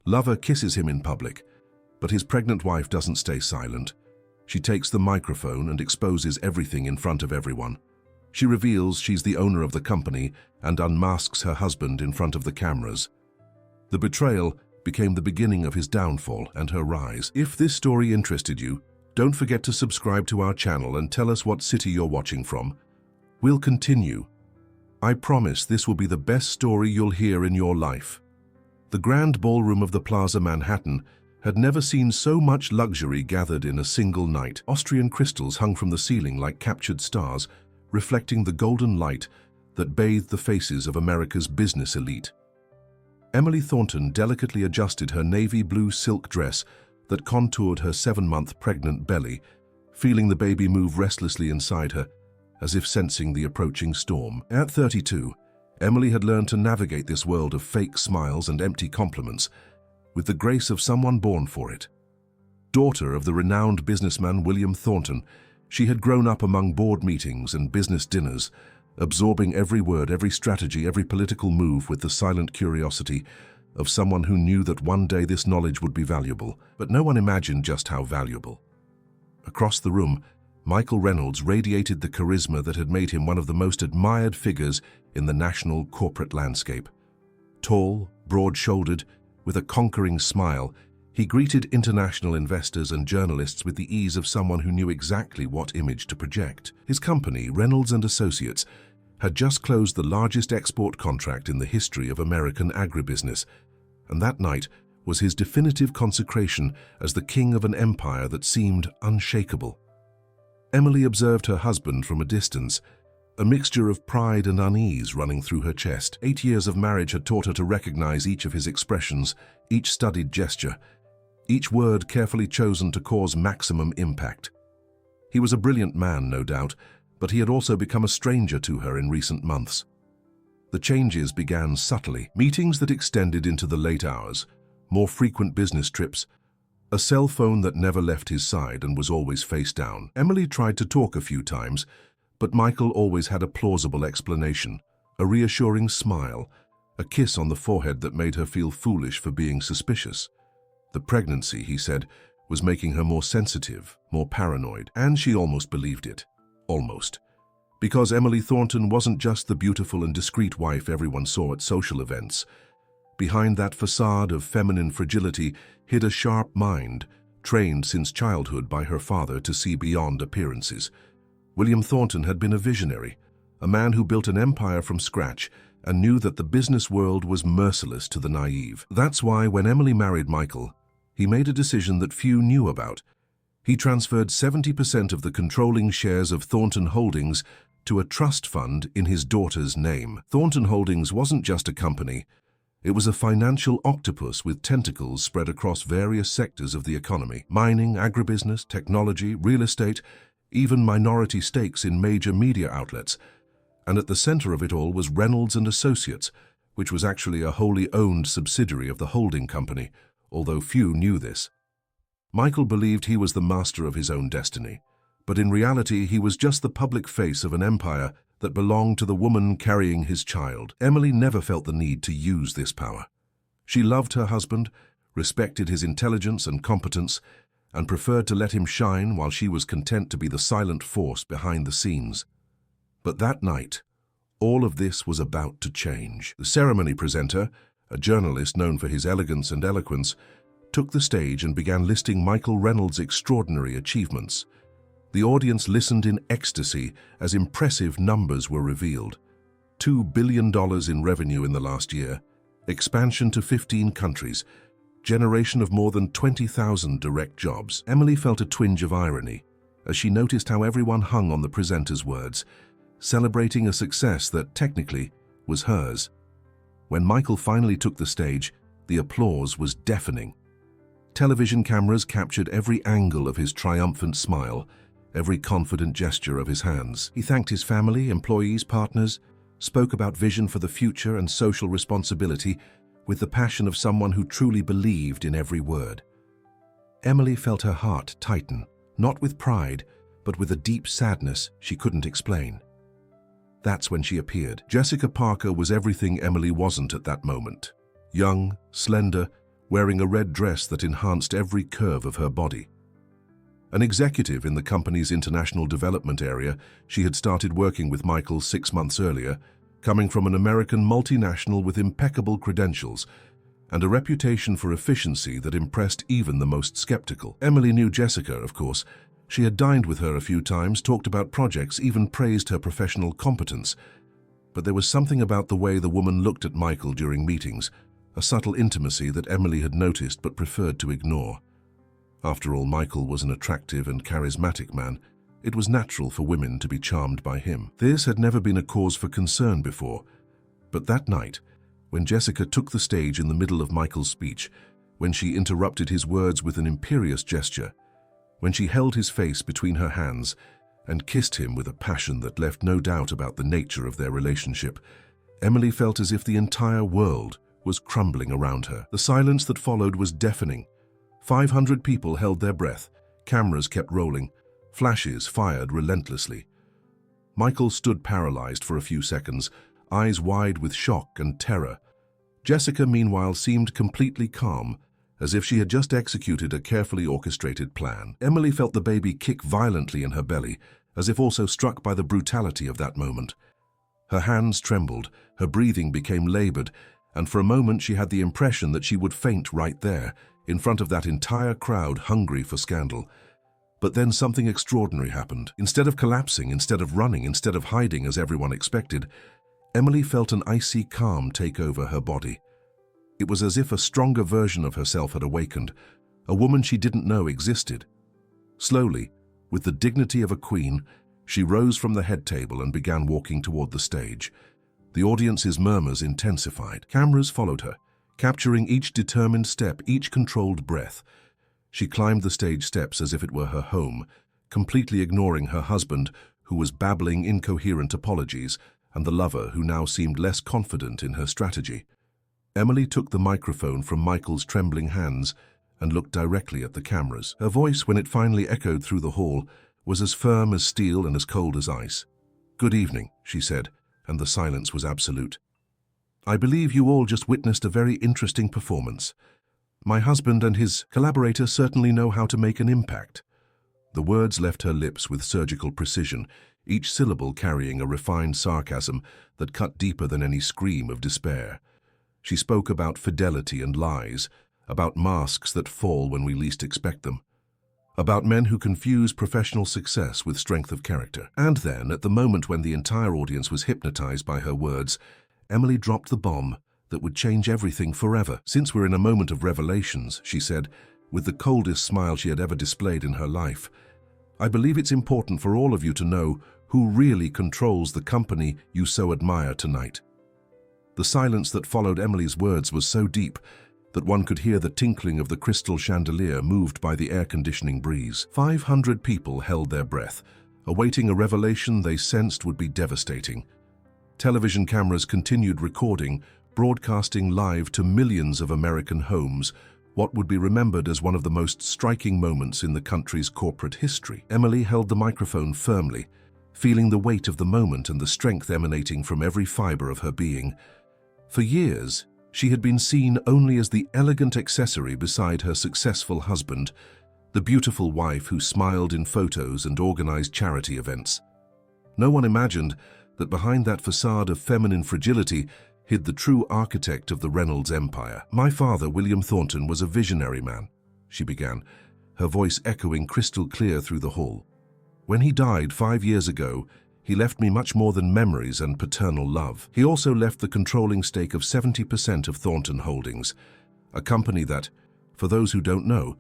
Lover kisses him in public, but his pregnant wife doesn't stay silent. She takes the microphone and exposes everything in front of everyone. She reveals she's the owner of the company and unmasks her husband in front of the cameras. The betrayal became the beginning of his downfall and her rise. If this story interested you, don't forget to subscribe to our channel and tell us what city you're watching from. We'll continue. I promise this will be the best story you'll hear in your life. The grand ballroom of the Plaza Manhattan had never seen so much luxury gathered in a single night. Austrian crystals hung from the ceiling like captured stars, reflecting the golden light that bathed the faces of America's business elite. Emily Thornton delicately adjusted her navy blue silk dress that contoured her 7-month pregnant belly, feeling the baby move restlessly inside her, as if sensing the approaching storm. At 32, Emily had learned to navigate this world of fake smiles and empty compliments with the grace of someone born for it. Daughter of the renowned businessman William Thornton, she had grown up among board meetings and business dinners, absorbing every word, every strategy, every political move with the silent curiosity of someone who knew that one day this knowledge would be valuable, but no one imagined just how valuable. Across the room, Michael Reynolds radiated the charisma that had made him one of the most admired figures in the national corporate landscape. Tall, broad-shouldered, with a conquering smile, he greeted international investors and journalists with the ease of someone who knew exactly what image to project. His company, Reynolds and Associates, had just closed the largest export contract in the history of American agribusiness, and that night was his definitive consecration as the king of an empire that seemed unshakable. Emily observed her husband from a distance, a mixture of pride and unease running through her chest. 8 years of marriage had taught her to recognize each of his expressions, each studied gesture, each word carefully chosen to cause maximum impact. He was a brilliant man, no doubt, but he had also become a stranger to her in recent months. The changes began subtly, meetings that extended into the late hours, more frequent business trips, a cell phone that never left his side and was always face down. Emily tried to talk a few times, but Michael always had a plausible explanation, a reassuring smile, a kiss on the forehead that made her feel foolish for being suspicious. The pregnancy, he said, was making her more sensitive, more paranoid, and she almost believed it. Almost. Because Emily Thornton wasn't just the beautiful and discreet wife everyone saw at social events. Behind that facade of feminine fragility hid a sharp mind, trained since childhood by her father to see beyond appearances. William Thornton had been a visionary, a man who built an empire from scratch and knew that the business world was merciless to the naive. That's why when Emily married Michael, he made a decision that few knew about. He transferred 70% of the controlling shares of Thornton Holdings to a trust fund in his daughter's name. Thornton Holdings wasn't just a company. It was a financial octopus with tentacles spread across various sectors of the economy: mining, agribusiness, technology, real estate, even minority stakes in major media outlets. And at the center of it all was Reynolds and Associates, which was actually a wholly owned subsidiary of the holding company, although few knew this. Michael believed he was the master of his own destiny, but in reality he was just the public face of an empire that belonged to the woman carrying his child. Emily never felt the need to use this power. She loved her husband, respected his intelligence and competence, and preferred to let him shine while she was content to be the silent force behind the scenes. But that night, all of this was about to change. The ceremony presenter, a journalist known for his elegance and eloquence, took the stage and began listing Michael Reynolds' extraordinary achievements. The audience listened in ecstasy as impressive numbers were revealed. $2 billion in revenue in the last year, expansion to 15 countries, generation of more than 20,000 direct jobs. Emily felt a twinge of irony as she noticed how everyone hung on the presenter's words, celebrating a success that technically was hers. When Michael finally took the stage, the applause was deafening. Television cameras captured every angle of his triumphant smile, every confident gesture of his hands. He thanked his family, employees, partners, spoke about vision for the future and social responsibility with the passion of someone who truly believed in every word. Emily felt her heart tighten, not with pride, but with a deep sadness she couldn't explain. That's when she appeared. Jessica Parker was everything Emily wasn't at that moment. Young, slender, wearing a red dress that enhanced every curve of her body. An executive in the company's international development area, she had started working with Michael 6 months earlier, coming from an American multinational with impeccable credentials and a reputation for efficiency that impressed even the most skeptical. Emily knew Jessica, of course. She had dined with her a few times, talked about projects, even praised her professional competence. But there was something about the way the woman looked at Michael during meetings, a subtle intimacy that Emily had noticed but preferred to ignore. After all, Michael was an attractive and charismatic man. It was natural for women to be charmed by him. This had never been a cause for concern before. But that night, when Jessica took the stage in the middle of Michael's speech, when she interrupted his words with an imperious gesture, when she held his face between her hands and kissed him with a passion that left no doubt about the nature of their relationship, Emily felt as if the entire world was crumbling around her. The silence that followed was deafening. 500 people held their breath, cameras kept rolling, flashes fired relentlessly. Michael stood paralyzed for a few seconds, eyes wide with shock and terror. Jessica, meanwhile, seemed completely calm, as if she had just executed a carefully orchestrated plan. Emily felt the baby kick violently in her belly, as if also struck by the brutality of that moment. Her hands trembled, her breathing became labored, and for a moment she had the impression that she would faint right there, in front of that entire crowd hungry for scandal. But then something extraordinary happened. Instead of collapsing, instead of running, instead of hiding as everyone expected, Emily felt an icy calm take over her body. It was as if a stronger version of herself had awakened, a woman she didn't know existed. Slowly, with the dignity of a queen, she rose from the head table and began walking toward the stage. The audience's murmurs intensified. Cameras followed her, capturing each determined step, each controlled breath. She climbed the stage steps as if it were her home, completely ignoring her husband, who was babbling incoherent apologies, and the lover who now seemed less confident in her strategy. Emily took the microphone from Michael's trembling hands and looked directly at the cameras. Her voice, when it finally echoed through the hall, was as firm as steel and as cold as ice. "Good evening," she said, and the silence was absolute. "I believe you all just witnessed a very interesting performance. My husband and his collaborator certainly know how to make an impact." The words left her lips with surgical precision, each syllable carrying a refined sarcasm that cut deeper than any scream of despair. She spoke about fidelity and lies, about masks that fall when we least expect them, about men who confuse professional success with strength of character. And then, at the moment when the entire audience was hypnotized by her words, Emily dropped the bomb that would change everything forever. "Since we're in a moment of revelations," she said, with the coldest smile she had ever displayed in her life, "I believe it's important for all of you to know who really controls the company you so admire tonight." The silence that followed Emily's words was so deep that one could hear the tinkling of the crystal chandelier moved by the air-conditioning breeze. 500 people held their breath, awaiting a revelation they sensed would be devastating. Television cameras continued recording, broadcasting live to millions of American homes, what would be remembered as one of the most striking moments in the country's corporate history. Emily held the microphone firmly, feeling the weight of the moment and the strength emanating from every fiber of her being. For years, she had been seen only as the elegant accessory beside her successful husband, the beautiful wife who smiled in photos and organized charity events. No one imagined that behind that facade of feminine fragility hid the true architect of the Reynolds empire. "My father, William Thornton, was a visionary man," she began, her voice echoing crystal clear through the hall. "When he died 5 years ago, he left me much more than memories and paternal love. He also left the controlling stake of 70% of Thornton Holdings, a company that, for those who don't know,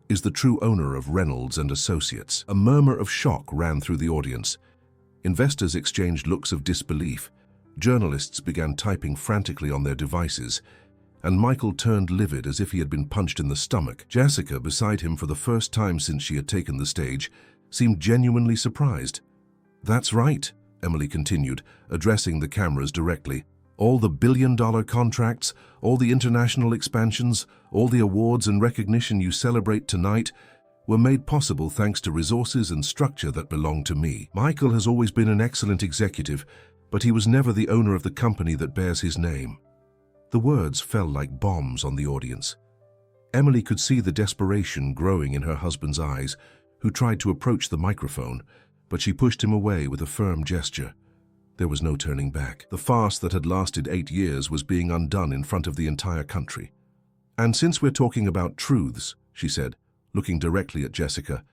is the true owner of Reynolds and Associates." A murmur of shock ran through the audience. Investors exchanged looks of disbelief. Journalists began typing frantically on their devices, and Michael turned livid as if he had been punched in the stomach. Jessica, beside him for the first time since she had taken the stage, seemed genuinely surprised. "That's right," Emily continued, addressing the cameras directly. "All the billion-dollar contracts, all the international expansions, all the awards and recognition you celebrate tonight were made possible thanks to resources and structure that belong to me. Michael has always been an excellent executive, but he was never the owner of the company that bears his name." The words fell like bombs on the audience. Emily could see the desperation growing in her husband's eyes, who tried to approach the microphone, but she pushed him away with a firm gesture. There was no turning back. The farce that had lasted 8 years was being undone in front of the entire country. "And since we're talking about truths," she said, looking directly at Jessica,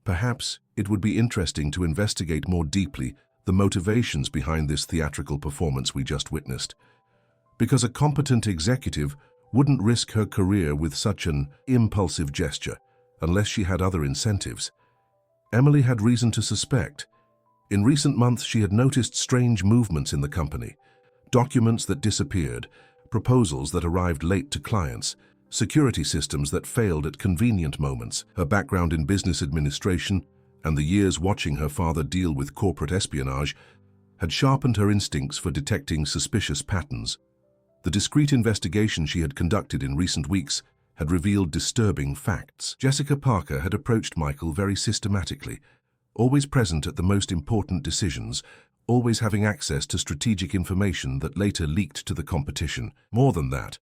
"perhaps it would be interesting to investigate more deeply the motivations behind this theatrical performance we just witnessed. Because a competent executive wouldn't risk her career with such an impulsive gesture unless she had other incentives." Emily had reason to suspect. In recent months, she had noticed strange movements in the company. Documents that disappeared, proposals that arrived late to clients, security systems that failed at convenient moments. Her background in business administration and the years watching her father deal with corporate espionage had sharpened her instincts for detecting suspicious patterns. The discreet investigation she had conducted in recent weeks had revealed disturbing facts. Jessica Parker had approached Michael very systematically, always present at the most important decisions, always having access to strategic information that later leaked to the competition. More than that,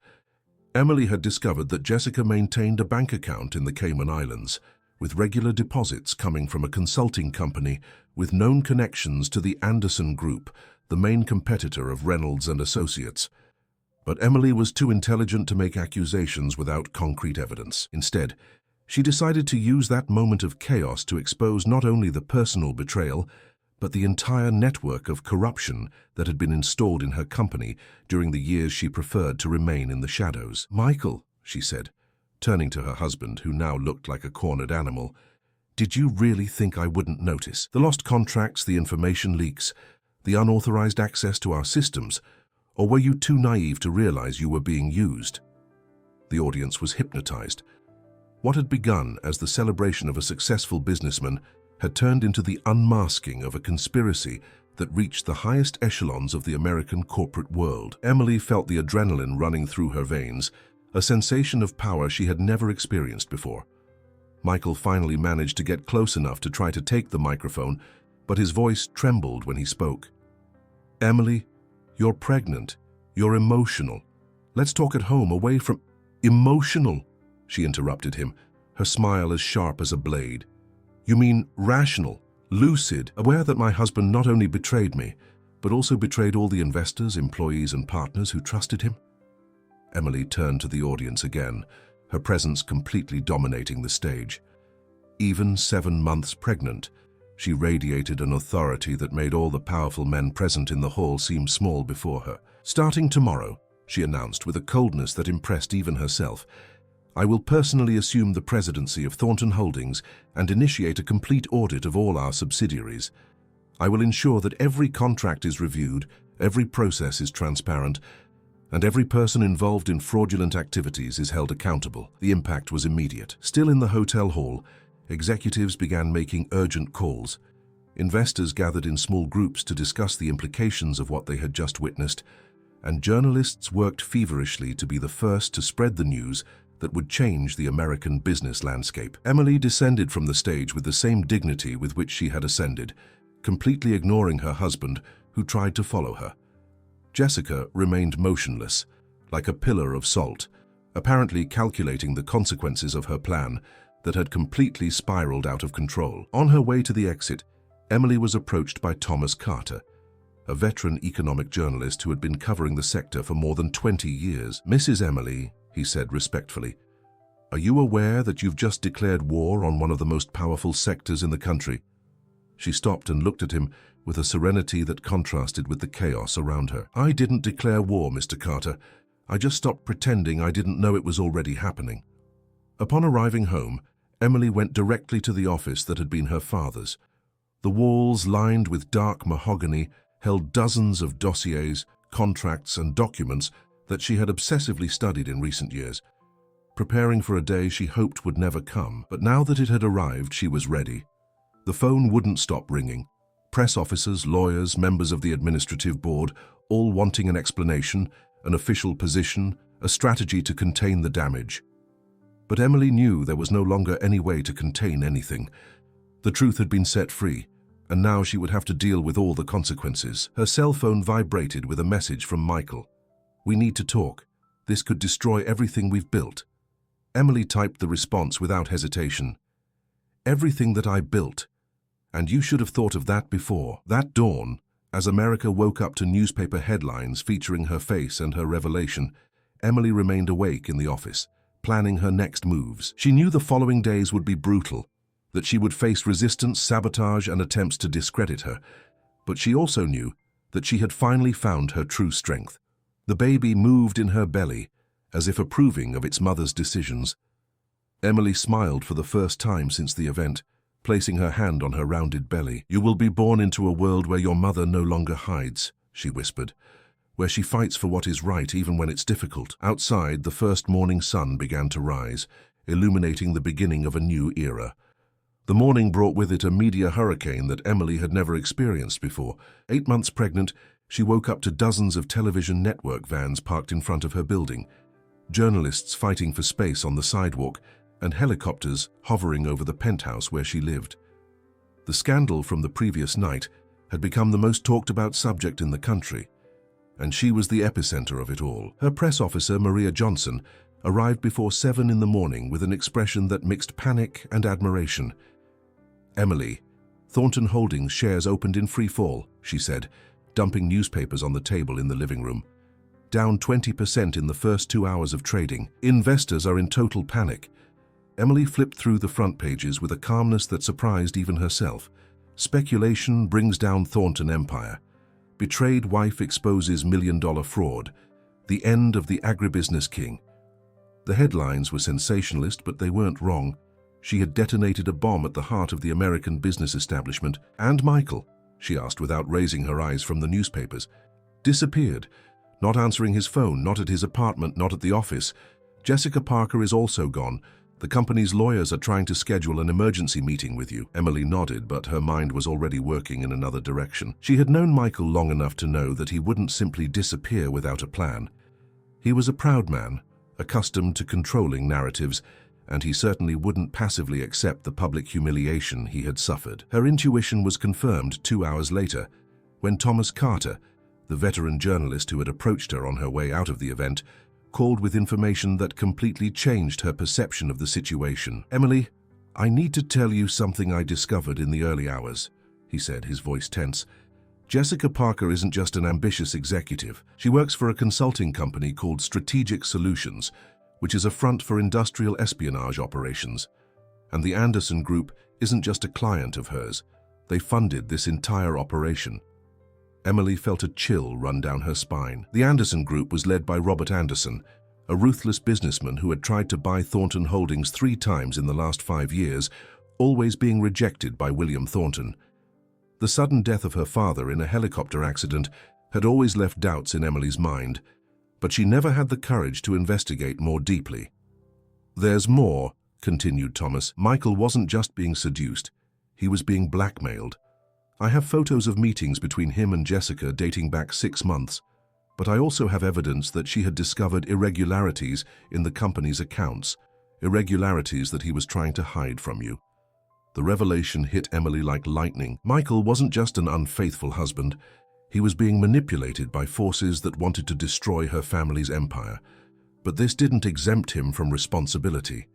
Emily had discovered that Jessica maintained a bank account in the Cayman Islands, with regular deposits coming from a consulting company with known connections to the Anderson Group, the main competitor of Reynolds and Associates. But Emily was too intelligent to make accusations without concrete evidence. Instead, she decided to use that moment of chaos to expose not only the personal betrayal, but the entire network of corruption that had been installed in her company during the years she preferred to remain in the shadows. "Michael," she said, turning to her husband, who now looked like a cornered animal, "did you really think I wouldn't notice? The lost contracts, the information leaks, the unauthorized access to our systems, or were you too naive to realize you were being used?" The audience was hypnotized. What had begun as the celebration of a successful businessman had turned into the unmasking of a conspiracy that reached the highest echelons of the American corporate world. Emily felt the adrenaline running through her veins, a sensation of power she had never experienced before. Michael finally managed to get close enough to try to take the microphone, but his voice trembled when he spoke. "Emily, you're pregnant. You're emotional. Let's talk at home, away from—" "Emotional," she interrupted him, her smile as sharp as a blade. "You mean rational, lucid, aware that my husband not only betrayed me, but also betrayed all the investors, employees, and partners who trusted him?" Emily turned to the audience again, her presence completely dominating the stage. Even 7 months pregnant, she radiated an authority that made all the powerful men present in the hall seem small before her. "Starting tomorrow," she announced with a coldness that impressed even herself, "I will personally assume the presidency of Thornton Holdings and initiate a complete audit of all our subsidiaries. I will ensure that every contract is reviewed, every process is transparent, and every person involved in fraudulent activities is held accountable." The impact was immediate. Still in the hotel hall, executives began making urgent calls. Investors gathered in small groups to discuss the implications of what they had just witnessed, and journalists worked feverishly to be the first to spread the news that would change the American business landscape. Emily descended from the stage with the same dignity with which she had ascended, completely ignoring her husband, who tried to follow her. Jessica remained motionless, like a pillar of salt, apparently calculating the consequences of her plan that had completely spiraled out of control. On her way to the exit, Emily was approached by Thomas Carter, a veteran economic journalist who had been covering the sector for more than 20 years. "Mrs. Emily," he said respectfully, "are you aware that you've just declared war on one of the most powerful sectors in the country?" She stopped and looked at him with a serenity that contrasted with the chaos around her. "I didn't declare war, Mr. Carter. I just stopped pretending I didn't know it was already happening." Upon arriving home, Emily went directly to the office that had been her father's. The walls, lined with dark mahogany, held dozens of dossiers, contracts, and documents that she had obsessively studied in recent years, preparing for a day she hoped would never come. But now that it had arrived, she was ready. The phone wouldn't stop ringing. Press officers, lawyers, members of the administrative board, all wanting an explanation, an official position, a strategy to contain the damage. But Emily knew there was no longer any way to contain anything. The truth had been set free, and now she would have to deal with all the consequences. Her cell phone vibrated with a message from Michael. "We need to talk. This could destroy everything we've built." Emily typed the response without hesitation. "Everything that I built. And you should have thought of that before." That dawn, as America woke up to newspaper headlines featuring her face and her revelation, Emily remained awake in the office, planning her next moves. She knew the following days would be brutal, that she would face resistance, sabotage, and attempts to discredit her. But she also knew that she had finally found her true strength. The baby moved in her belly, as if approving of its mother's decisions. Emily smiled for the first time since the event, placing her hand on her rounded belly. "You will be born into a world where your mother no longer hides," she whispered, "where she fights for what is right even when it's difficult." Outside, the first morning sun began to rise, illuminating the beginning of a new era. The morning brought with it a media hurricane that Emily had never experienced before. 8 months pregnant, she woke up to dozens of television network vans parked in front of her building, journalists fighting for space on the sidewalk, and helicopters hovering over the penthouse where she lived. The scandal from the previous night had become the most talked about subject in the country, and she was the epicenter of it all. Her press officer, Maria Johnson, arrived before 7 in the morning with an expression that mixed panic and admiration. "Emily, Thornton Holdings shares opened in free fall," she said, dumping newspapers on the table in the living room. "Down 20% in the first 2 hours of trading. Investors are in total panic." Emily flipped through the front pages with a calmness that surprised even herself. "Speculation brings down Thornton Empire. Betrayed wife exposes million-dollar fraud. The end of the agribusiness king." The headlines were sensationalist, but they weren't wrong. She had detonated a bomb at the heart of the American business establishment. "And Michael?" she asked without raising her eyes from the newspapers. "Disappeared. Not answering his phone, not at his apartment, not at the office. Jessica Parker is also gone. The company's lawyers are trying to schedule an emergency meeting with you." Emily nodded, but her mind was already working in another direction. She had known Michael long enough to know that he wouldn't simply disappear without a plan. He was a proud man, accustomed to controlling narratives, and he certainly wouldn't passively accept the public humiliation he had suffered. Her intuition was confirmed 2 hours later, when Thomas Carter, the veteran journalist who had approached her on her way out of the event, called with information that completely changed her perception of the situation. "Emily, I need to tell you something I discovered in the early hours," he said, his voice tense. "Jessica Parker isn't just an ambitious executive. She works for a consulting company called Strategic Solutions, which is a front for industrial espionage operations. And the Anderson Group isn't just a client of hers. They funded this entire operation." Emily felt a chill run down her spine. The Anderson Group was led by Robert Anderson, a ruthless businessman who had tried to buy Thornton Holdings 3 times in the last 5 years, always being rejected by William Thornton. The sudden death of her father in a helicopter accident had always left doubts in Emily's mind, but she never had the courage to investigate more deeply. "There's more," continued Thomas. "Michael wasn't just being seduced, he was being blackmailed. I have photos of meetings between him and Jessica dating back 6 months, but I also have evidence that she had discovered irregularities in the company's accounts, irregularities that he was trying to hide from you." The revelation hit Emily like lightning. Michael wasn't just an unfaithful husband. He was being manipulated by forces that wanted to destroy her family's empire. But this didn't exempt him from responsibility.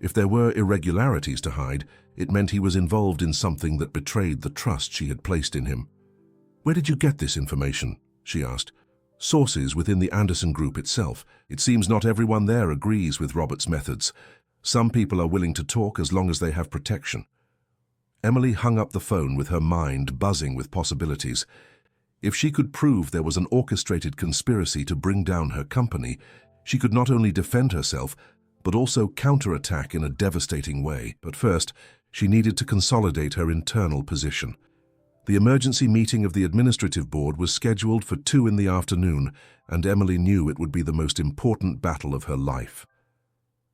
If there were irregularities to hide, it meant he was involved in something that betrayed the trust she had placed in him. "Where did you get this information?" she asked. "Sources within the Anderson Group itself. It seems not everyone there agrees with Robert's methods. Some people are willing to talk as long as they have protection." Emily hung up the phone with her mind buzzing with possibilities. If she could prove there was an orchestrated conspiracy to bring down her company, she could not only defend herself, but also counterattack in a devastating way. But first, she needed to consolidate her internal position. The emergency meeting of the administrative board was scheduled for 2 in the afternoon, and Emily knew it would be the most important battle of her life.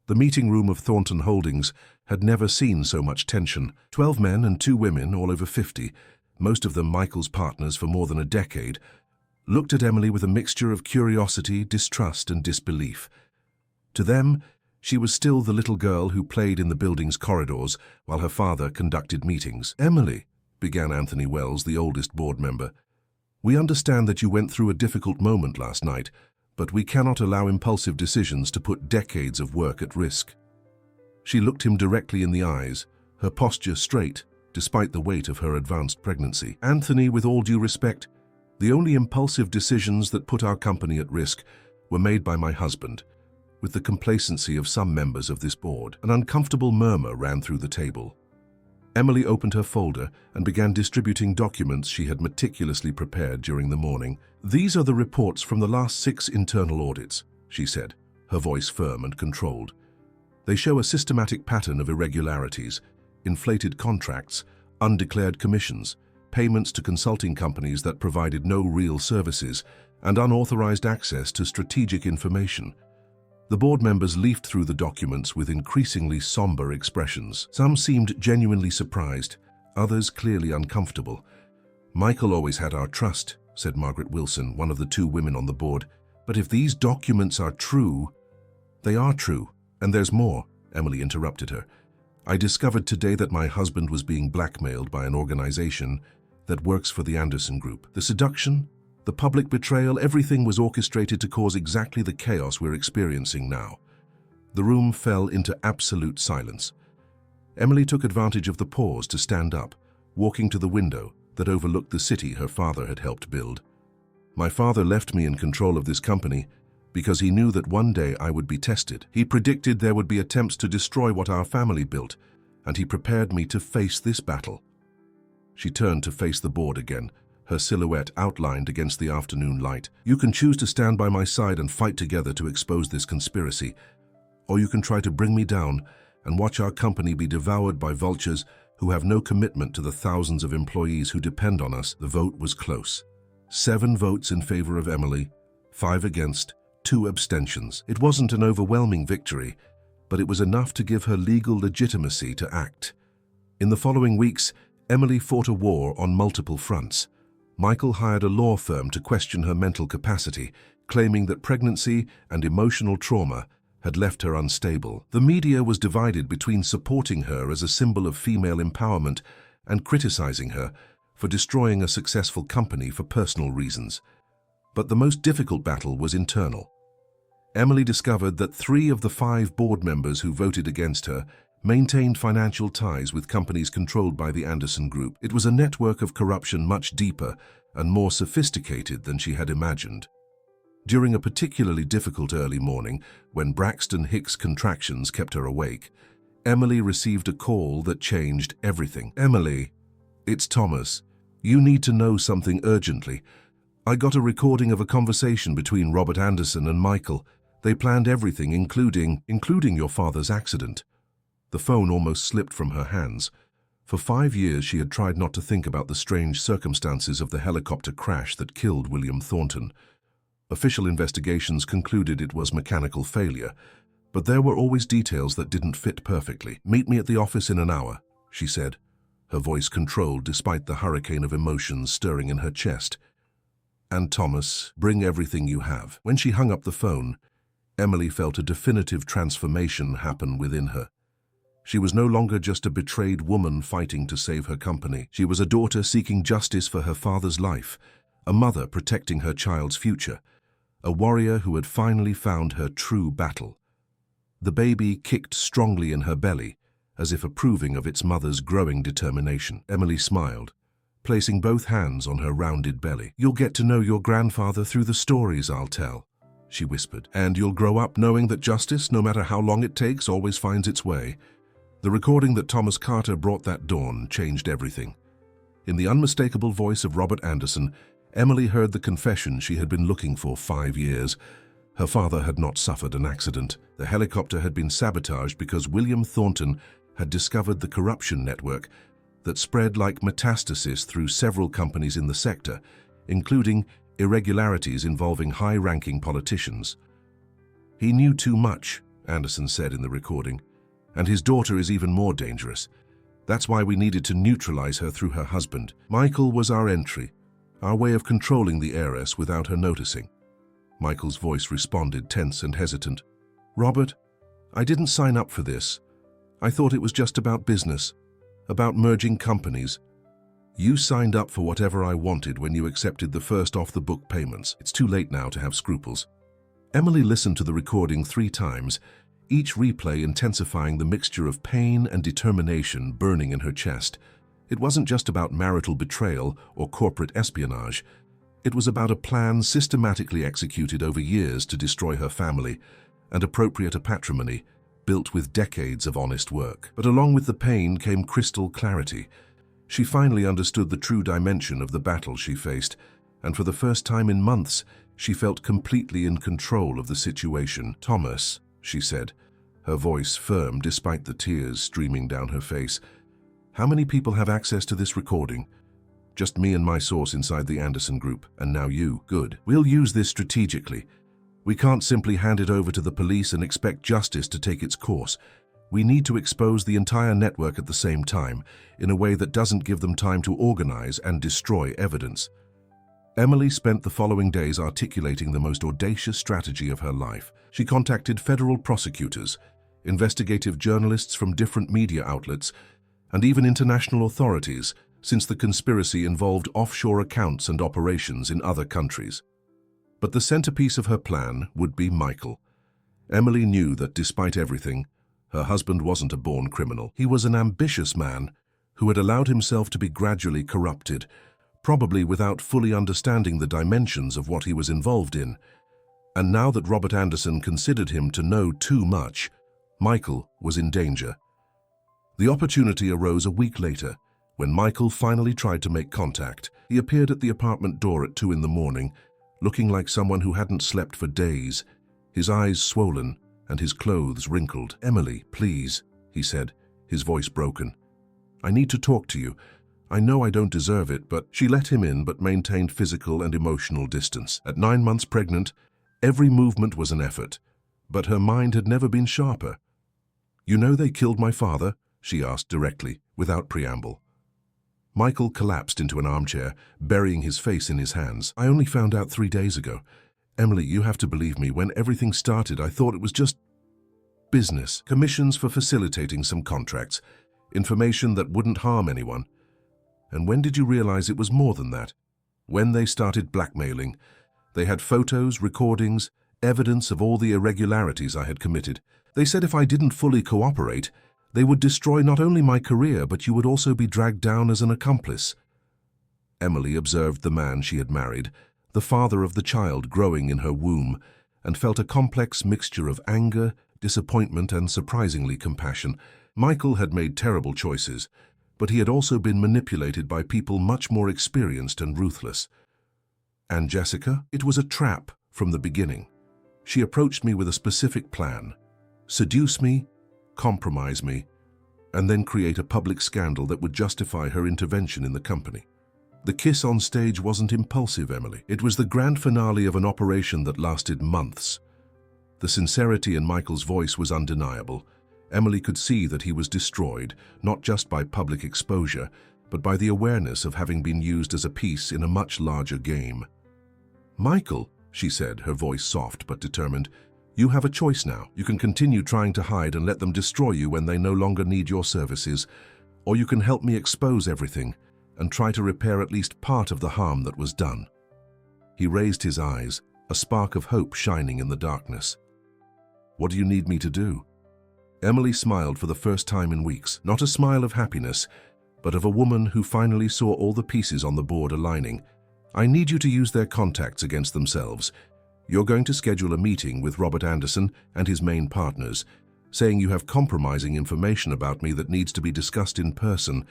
The meeting room of Thornton Holdings had never seen so much tension. 12 men and 2 women, all over 50, most of them Michael's partners for more than a decade, looked at Emily with a mixture of curiosity, distrust, and disbelief. To them, she was still the little girl who played in the building's corridors while her father conducted meetings. "Emily," began Anthony Wells, the oldest board member, "we understand that you went through a difficult moment last night, But we cannot allow impulsive decisions to put decades of work at risk. She looked him directly in the eyes, her posture straight, despite the weight of her advanced pregnancy. Anthony, with all due respect, the only impulsive decisions that put our company at risk were made by my husband, with the complacency of some members of this board. An uncomfortable murmur ran through the table. Emily opened her folder and began distributing documents she had meticulously prepared during the morning. "These are the reports from the last 6 internal audits," she said, her voice firm and controlled. "They show a systematic pattern of irregularities, inflated contracts, undeclared commissions, payments to consulting companies that provided no real services, and unauthorized access to strategic information." The board members leafed through the documents with increasingly somber expressions. Some seemed genuinely surprised, others clearly uncomfortable. "Michael always had our trust," said Margaret Wilson, one of the 2 women on the board. "But if these documents are true—" "They are true, and there's more," Emily interrupted her. "I discovered today that my husband was being blackmailed by an organization that works for the Anderson Group. The seduction, the public betrayal, everything was orchestrated to cause exactly the chaos we're experiencing now." The room fell into absolute silence. Emily took advantage of the pause to stand up, walking to the window that overlooked the city her father had helped build. "My father left me in control of this company because he knew that one day I would be tested. He predicted there would be attempts to destroy what our family built, and he prepared me to face this battle." She turned to face the board again, her silhouette outlined against the afternoon light. "You can choose to stand by my side and fight together to expose this conspiracy, or you can try to bring me down and watch our company be devoured by vultures who have no commitment to the thousands of employees who depend on us." The vote was close. 7 votes in favor of Emily, 5 against, 2 abstentions. It wasn't an overwhelming victory, but it was enough to give her legal legitimacy to act. In the following weeks, Emily fought a war on multiple fronts. Michael hired a law firm to question her mental capacity, claiming that pregnancy and emotional trauma had left her unstable. The media was divided between supporting her as a symbol of female empowerment and criticizing her for destroying a successful company for personal reasons. But the most difficult battle was internal. Emily discovered that 3 of the 5 board members who voted against her maintained financial ties with companies controlled by the Anderson Group. It was a network of corruption much deeper and more sophisticated than she had imagined. During a particularly difficult early morning, when Braxton Hicks' contractions kept her awake, Emily received a call that changed everything. "Emily, it's Thomas. You need to know something urgently. I got a recording of a conversation between Robert Anderson and Michael. They planned everything, including your father's accident." The phone almost slipped from her hands. For 5 years she had tried not to think about the strange circumstances of the helicopter crash that killed William Thornton. Official investigations concluded it was mechanical failure, but there were always details that didn't fit perfectly. "Meet me at the office in an hour," she said, her voice controlled despite the hurricane of emotions stirring in her chest. "And Thomas, bring everything you have." When she hung up the phone, Emily felt a definitive transformation happen within her. She was no longer just a betrayed woman fighting to save her company. She was a daughter seeking justice for her father's life, a mother protecting her child's future, a warrior who had finally found her true battle. The baby kicked strongly in her belly, as if approving of its mother's growing determination. Emily smiled, placing both hands on her rounded belly. "You'll get to know your grandfather through the stories I'll tell," she whispered. "And you'll grow up knowing that justice, no matter how long it takes, always finds its way." The recording that Thomas Carter brought that dawn changed everything. In the unmistakable voice of Robert Anderson, Emily heard the confession she had been looking for 5 years. Her father had not suffered an accident. The helicopter had been sabotaged because William Thornton had discovered the corruption network that spread like metastasis through several companies in the sector, including irregularities involving high-ranking politicians. "He knew too much," Anderson said in the recording. "And his daughter is even more dangerous. That's why we needed to neutralize her through her husband. Michael was our entry, our way of controlling the heiress without her noticing." Michael's voice responded, tense and hesitant. "Robert, I didn't sign up for this. I thought it was just about business, about merging companies. You signed up for whatever I wanted when you accepted the first off-the-book payments. It's too late now to have scruples." Emily listened to the recording 3 times, each replay intensifying the mixture of pain and determination burning in her chest. It wasn't just about marital betrayal or corporate espionage. It was about a plan systematically executed over years to destroy her family and appropriate a patrimony built with decades of honest work. But along with the pain came crystal clarity. She finally understood the true dimension of the battle she faced, and for the first time in months, she felt completely in control of the situation. "Thomas," she said, her voice firm despite the tears streaming down her face, "how many people have access to this recording?" "Just me and my source inside the Anderson group, and now you." "Good. We'll use this strategically. We can't simply hand it over to the police and expect justice to take its course. We need to expose the entire network at the same time, in a way that doesn't give them time to organize and destroy evidence." Emily spent the following days articulating the most audacious strategy of her life. She contacted federal prosecutors, investigative journalists from different media outlets, and even international authorities, since the conspiracy involved offshore accounts and operations in other countries. But the centerpiece of her plan would be Michael. Emily knew that despite everything, her husband wasn't a born criminal. He was an ambitious man who had allowed himself to be gradually corrupted, probably without fully understanding the dimensions of what he was involved in. And now that Robert Anderson considered him to know too much, Michael was in danger. The opportunity arose a week later, when Michael finally tried to make contact. He appeared at the apartment door at 2 in the morning, looking like someone who hadn't slept for days, his eyes swollen and his clothes wrinkled. "Emily, please," he said, his voice broken. "I need to talk to you. I know I don't deserve it, but..." She let him in but maintained physical and emotional distance. At 9 months pregnant, every movement was an effort, but her mind had never been sharper. "You know they killed my father?" she asked directly, without preamble. Michael collapsed into an armchair, burying his face in his hands. "I only found out 3 days ago. Emily, you have to believe me. When everything started, I thought it was just business. Commissions for facilitating some contracts. Information that wouldn't harm anyone. And when did you realize it was more than that? When they started blackmailing. They had photos, recordings, evidence of all the irregularities I had committed. They said if I didn't fully cooperate, they would destroy not only my career, but you would also be dragged down as an accomplice." Emily observed the man she had married, the father of the child growing in her womb, and felt a complex mixture of anger, disappointment, and surprisingly compassion. Michael had made terrible choices, but he had also been manipulated by people much more experienced and ruthless. And Jessica? It was a trap from the beginning. She approached me with a specific plan: seduce me, compromise me, and then create a public scandal that would justify her intervention in the company. The kiss on stage wasn't impulsive, Emily. It was the grand finale of an operation that lasted months. The sincerity in Michael's voice was undeniable. Emily could see that he was destroyed, not just by public exposure, but by the awareness of having been used as a piece in a much larger game. "Michael," she said, her voice soft but determined, "you have a choice now. You can continue trying to hide and let them destroy you when they no longer need your services, or you can help me expose everything and try to repair at least part of the harm that was done." He raised his eyes, a spark of hope shining in the darkness. "What do you need me to do?" Emily smiled for the first time in weeks, not a smile of happiness, but of a woman who finally saw all the pieces on the board aligning. "I need you to use their contacts against themselves. You're going to schedule a meeting with Robert Anderson and his main partners, saying you have compromising information about me that needs to be discussed in person.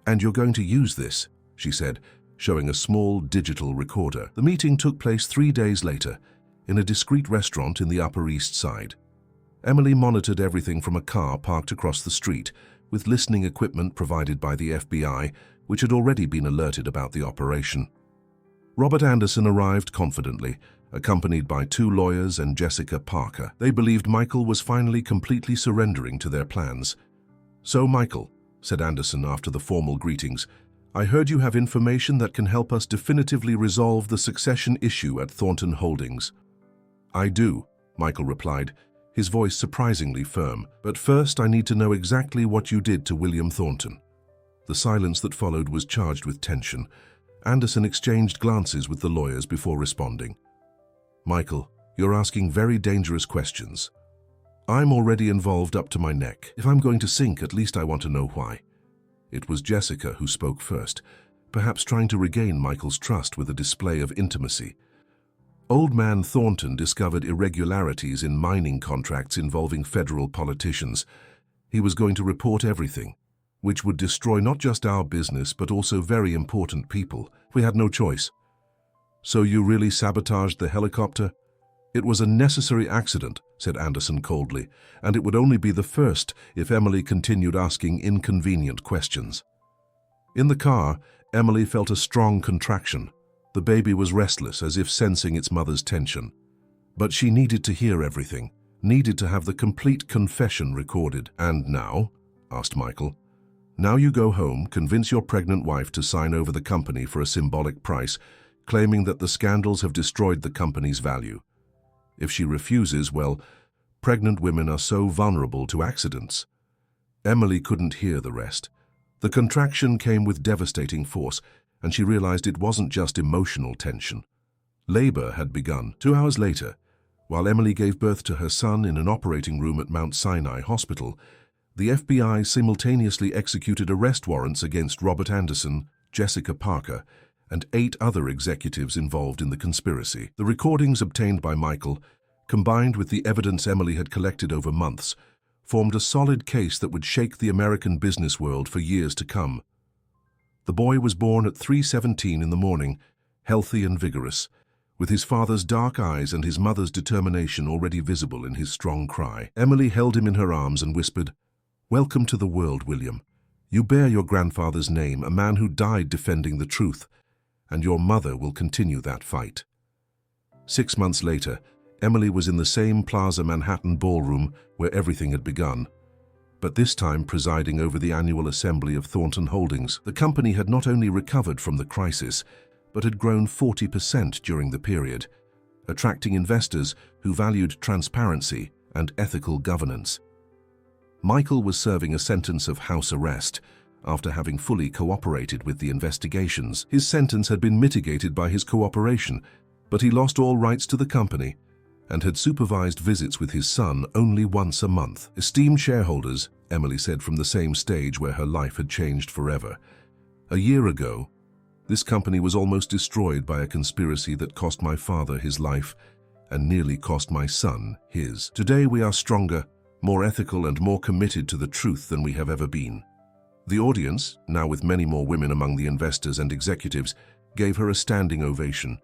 And you're going to use this," she said, showing a small digital recorder. The meeting took place 3 days later, in a discreet restaurant in the Upper East Side. Emily monitored everything from a car parked across the street, with listening equipment provided by the FBI, which had already been alerted about the operation. Robert Anderson arrived confidently, accompanied by 2 lawyers and Jessica Parker. They believed Michael was finally completely surrendering to their plans. "So, Michael," said Anderson after the formal greetings, "I heard you have information that can help us definitively resolve the succession issue at Thornton Holdings." "I do," Michael replied, his voice surprisingly firm. "But first I need to know exactly what you did to William Thornton." The silence that followed was charged with tension. Anderson exchanged glances with the lawyers before responding. "Michael, You're asking very dangerous questions. I'm already involved up to my neck. If I'm going to sink, at least I want to know why." It was Jessica who spoke first, perhaps trying to regain Michael's trust with a display of intimacy. Old man Thornton discovered irregularities in mining contracts involving federal politicians. He was going to report everything, which would destroy not just our business but also very important people. We had no choice. "So you really sabotaged the helicopter?" "It was a necessary accident," said Anderson coldly, "and it would only be the first if Emily continued asking inconvenient questions." In the car, Emily felt a strong contraction. The baby was restless, as if sensing its mother's tension. But she needed to hear everything, needed to have the complete confession recorded. "And now?" asked Michael. "Now you go home, convince your pregnant wife to sign over the company for a symbolic price, claiming that the scandals have destroyed the company's value. If she refuses, well, pregnant women are so vulnerable to accidents." Emily couldn't hear the rest. The contraction came with devastating force, and she realized it wasn't just emotional tension. Labor had begun. 2 hours later, while Emily gave birth to her son in an operating room at Mount Sinai Hospital, the FBI simultaneously executed arrest warrants against Robert Anderson, Jessica Parker, and 8 other executives involved in the conspiracy. The recordings obtained by Michael, combined with the evidence Emily had collected over months, formed a solid case that would shake the American business world for years to come. The boy was born at 3:17 in the morning, healthy and vigorous, with his father's dark eyes and his mother's determination already visible in his strong cry. Emily held him in her arms and whispered, "Welcome to the world, William. You bear your grandfather's name, a man who died defending the truth, and your mother will continue that fight." 6 months later, Emily was in the same Plaza Manhattan ballroom where everything had begun, but this time presiding over the annual assembly of Thornton Holdings. The company had not only recovered from the crisis, but had grown 40% during the period, attracting investors who valued transparency and ethical governance. Michael was serving a sentence of house arrest after having fully cooperated with the investigations. His sentence had been mitigated by his cooperation, but he lost all rights to the company and had supervised visits with his son only once a month. "Esteemed shareholders," Emily said from the same stage where her life had changed forever, "a year ago, this company was almost destroyed by a conspiracy that cost my father his life and nearly cost my son his. Today we are stronger, more ethical and more committed to the truth than we have ever been." The audience, now with many more women among the investors and executives, gave her a standing ovation.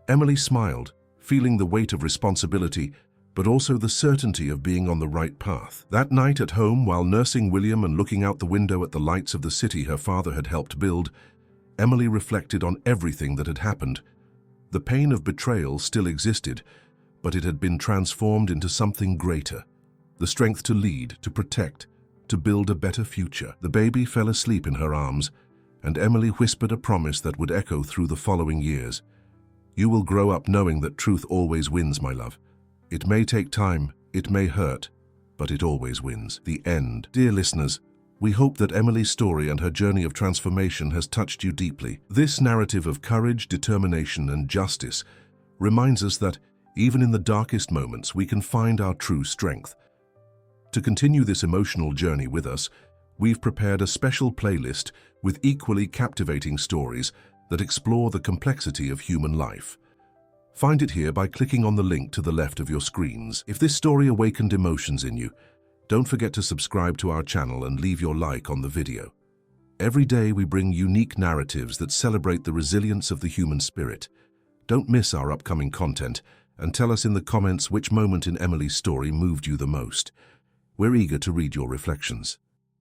Emily smiled, feeling the weight of responsibility, but also the certainty of being on the right path. That night at home, while nursing William and looking out the window at the lights of the city her father had helped build, Emily reflected on everything that had happened. The pain of betrayal still existed, but it had been transformed into something greater. The strength to lead, to protect, to build a better future. The baby fell asleep in her arms, and Emily whispered a promise that would echo through the following years. "You will grow up knowing that truth always wins, my love. It may take time, it may hurt, but it always wins." The end. Dear listeners, we hope that Emily's story and her journey of transformation has touched you deeply. This narrative of courage, determination, and justice reminds us that, even in the darkest moments, we can find our true strength. To continue this emotional journey with us, we've prepared a special playlist with equally captivating stories that explore the complexity of human life. Find it here by clicking on the link to the left of your screens. If this story awakened emotions in you, don't forget to subscribe to our channel and leave your like on the video. Every day we bring unique narratives that celebrate the resilience of the human spirit. Don't miss our upcoming content and tell us in the comments which moment in Emily's story moved you the most. We're eager to read your reflections.